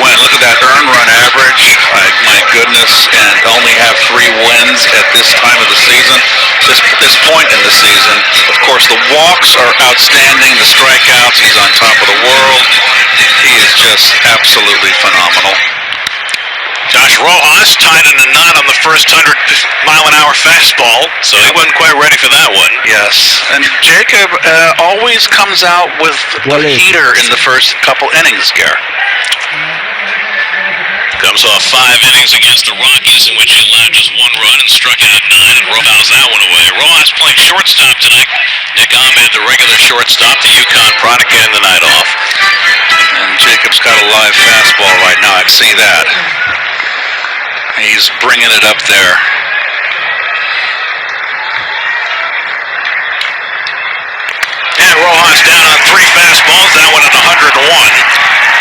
win. Look at that earned run average. My goodness, and only have 3 wins at this time of the season, this point in the season. Of course, the walks are outstanding. The strikeouts, he's on top of the world. He is just absolutely phenomenal. Josh Rojas tied in a knot on the first 100-mile-an-hour fastball, so he wasn't quite ready for that one. Yes, and Jacob always comes out with a heater in the first couple innings, Gare. Comes off 5 innings against the Rockies, in which he allowed just 1 run and struck out 9, and Rojas that one away. Rojas playing shortstop tonight. Nick Ahmed, the regular shortstop, the UConn product, getting the night off. And Jacob's got a live fastball right now. I can see that. He's bringing it up there. And Rojas down on 3 fastballs. That one at 101.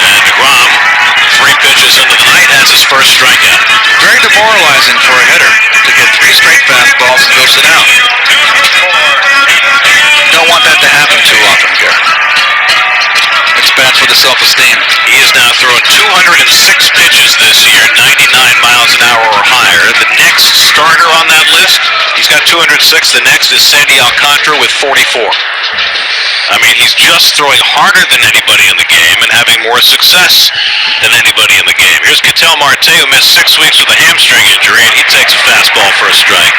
And DeGrom, 3 pitches into the night, has his first strikeout. Very demoralizing for a hitter to get 3 straight fastballs and go sit down. Don't want that to happen too often, Gary. It's bad for the self-esteem. He is now throwing 206 pitches this year, 99 miles an hour or higher. The next starter on that list, he's got 206. The next is Sandy Alcantara with 44. I mean, he's just throwing harder than anybody in the game and having more success than anybody in the game. Here's Ketel Marte, who missed 6 weeks with a hamstring injury, and he takes a fastball for a strike.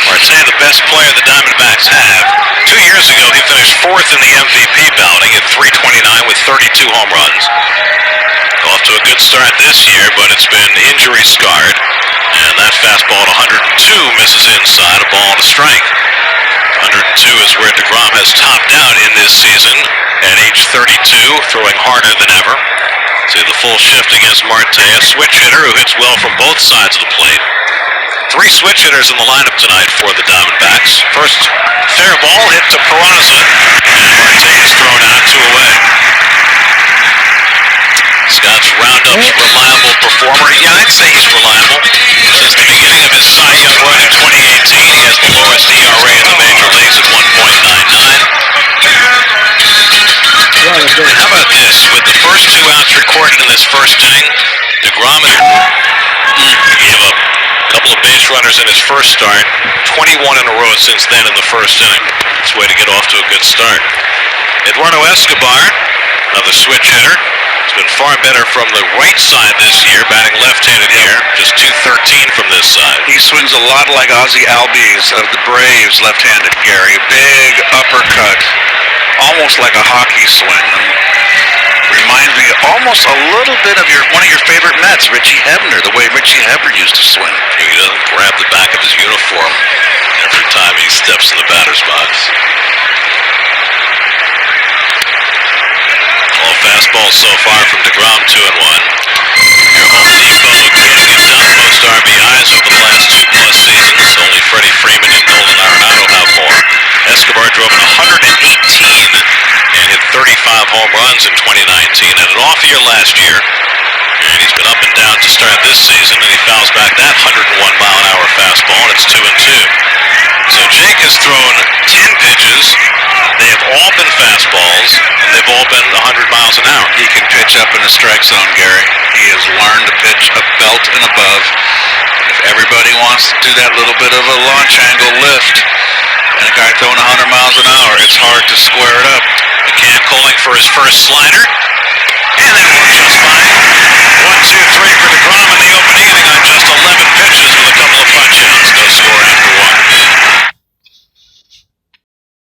Marte, the best player the Diamondbacks have. 2 years ago, he finished 4th in the MVP balloting at .329 with 32 home runs. Off to a good start this year, but it's been injury-scarred. And that fastball at 102 misses inside, a ball and a strike. 102 is where DeGrom has topped out in this season at age 32, throwing harder than ever. See the full shift against Marte, a switch hitter who hits well from both sides of the plate. 3 switch hitters in the lineup tonight for the Diamondbacks. First fair ball hit to Peraza, and Marte is thrown out 2 away. Scott's Roundup's reliable performer. Yeah, I'd say he's reliable. Since the beginning of his Cy Young run in 2018, he has the lowest ERA in the major leagues at 1.99. And how about this? With the first 2 outs recorded in this first inning, DeGrom gave up a couple of base runners in his first start, 21 in a row since then in the first inning. It's a way to get off to a good start. Eduardo Escobar, another switch hitter. He's been far better from the right side this year, batting left-handed here, just .213 from this side. He swings a lot like Ozzie Albies of the Braves, left-handed, Gary. Big uppercut, almost like a hockey swing. Reminds me almost a little bit of one of your favorite Mets, Richie Hebner, the way Richie Hebner used to swing. He doesn't grab the back of his uniform every time he steps in the batter's box. All fastballs so far from DeGrom, 2-1. Your Home Depot kid who's done most RBIs over the last 2+ seasons. Only Freddie Freeman and Nolan Arenado have more. Escobar drove 118 and hit 35 home runs in 2019. And an off year last year. And he's been up and down to start this season, and he fouls back that 101-mile-an-hour fastball, and it's 2-2. So Jake has thrown 10 pitches. They have all been fastballs, and they've all been 100 miles an hour. He can pitch up in the strike zone, Gary. He has learned to pitch a belt and above. If everybody wants to do that little bit of a launch angle lift, and a guy throwing 100 miles an hour, it's hard to square it up. McCann calling for his first slider. And that